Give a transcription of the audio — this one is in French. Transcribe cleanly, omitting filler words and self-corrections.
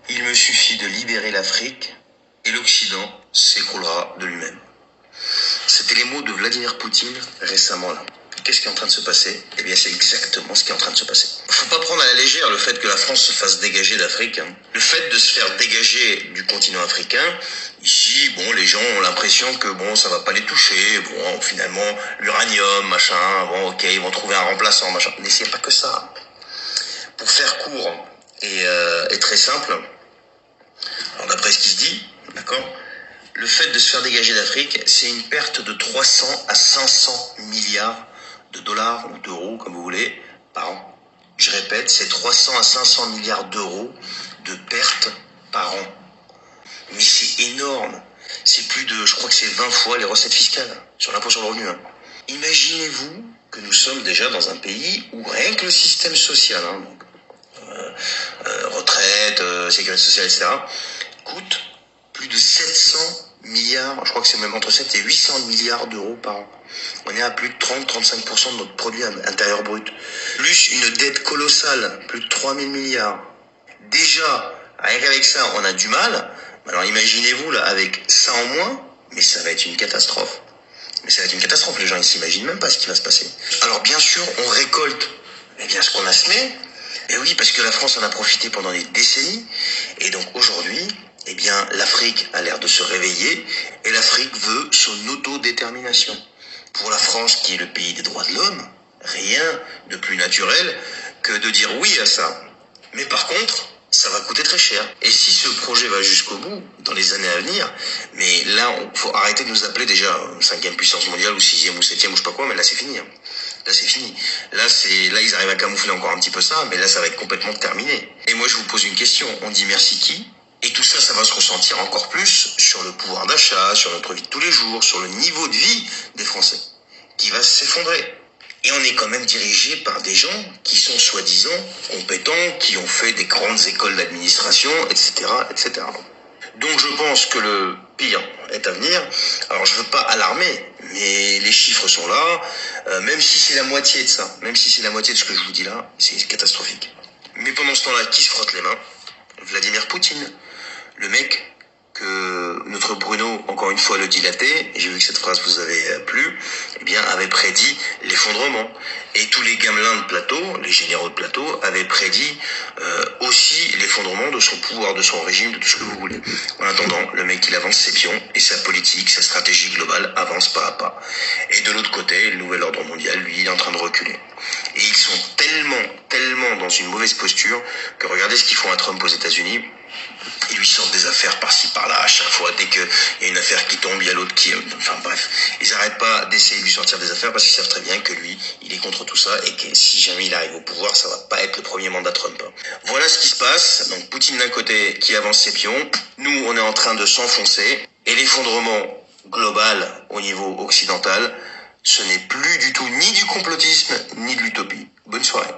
Il me suffit de libérer l'Afrique et l'Occident s'écroulera de lui-même. C'était les mots de Vladimir Poutine récemment là. Qu'est-ce qui est en train de se passer? Eh bien, c'est exactement ce qui est en train de se passer. Faut pas prendre à la légère le fait que la France se fasse dégager d'Afrique. Le fait de se faire dégager du continent africain, ici, bon, les gens ont l'impression que bon, ça va pas les toucher. Bon, finalement, l'uranium, machin, bon, ok, ils vont trouver un remplaçant, machin. Mais c'est pas que ça. Pour faire court et très simple, alors d'après ce qui se dit, d'accord, le fait de se faire dégager d'Afrique, c'est une perte de 300 à 500 milliards de dollars ou d'euros, comme vous voulez, par an. Je répète, c'est 300 à 500 milliards d'euros de pertes par an. Mais c'est énorme. C'est plus de, je crois que c'est 20 fois les recettes fiscales sur l'impôt sur le revenu. Imaginez-vous que nous sommes déjà dans un pays où rien que le système social, donc, retraite, sécurité sociale, etc., coûte plus de 700 milliards, je crois que c'est même entre 7 et 800 milliards d'euros par an. On est à plus de 30-35% de notre produit intérieur brut. Plus une dette colossale, plus de 3000 milliards. Déjà, rien qu'avec ça, on a du mal. Alors imaginez-vous là, avec ça en moins, mais ça va être une catastrophe. Mais ça va être une catastrophe, les gens ils s'imaginent même pas ce qui va se passer. Alors bien sûr, on récolte ce qu'on a semé. Et oui, parce que la France en a profité pendant des décennies. Et donc aujourd'hui, l'Afrique a l'air de se réveiller et l'Afrique veut son autodétermination. Pour la France, qui est le pays des droits de l'homme, rien de plus naturel que de dire oui à ça. Mais par contre, ça va coûter très cher. Et si ce projet va jusqu'au bout, dans les années à venir, mais là, faut arrêter de nous appeler déjà 5e puissance mondiale ou 6e ou 7e ou je sais pas quoi, mais là c'est fini. Là c'est fini. Là ils arrivent à camoufler encore un petit peu ça, mais là ça va être complètement terminé. Et moi je vous pose une question, on dit merci qui? Et tout ça, ça va se ressentir encore plus sur le pouvoir d'achat, sur notre vie de tous les jours, sur le niveau de vie des Français, qui va s'effondrer. Et on est quand même dirigé par des gens qui sont soi-disant compétents, qui ont fait des grandes écoles d'administration, etc., etc. Donc je pense que le pire est à venir. Alors je veux pas alarmer, mais les chiffres sont là. Même si c'est la moitié de ça, même si c'est la moitié de ce que je vous dis là, c'est catastrophique. Mais pendant ce temps-là, qui se frotte les mains? Vladimir Poutine, le mec que notre Bruno, encore une fois, le dilaté, et j'ai vu que cette phrase vous avait plu, avait prédit l'effondrement. Et tous les gamelins de plateau, les généraux de plateau, avaient prédit aussi l'effondrement de son pouvoir, de son régime, de tout ce que vous voulez. En attendant, le mec, il avance ses pions, et sa politique, sa stratégie globale avance pas à pas. Et de l'autre côté, le nouvel ordre mondial, lui, il est en train de reculer. Et ils sont tellement dans une mauvaise posture que regardez ce qu'ils font à Trump aux États-Unis. Ils lui sortent des affaires par-ci par-là à chaque fois. Dès qu'il y a une affaire qui tombe, il y a l'autre qui... Enfin bref, ils n'arrêtent pas d'essayer de lui sortir des affaires parce qu'ils savent très bien que lui, il est contre tout ça et que si jamais il arrive au pouvoir, ça va pas être le premier mandat Trump. Voilà ce qui se passe. Donc Poutine d'un côté qui avance ses pions. Nous, on est en train de s'enfoncer. Et l'effondrement global au niveau occidental, ce n'est plus du tout ni du complotisme, ni de l'utopie. Bonne soirée.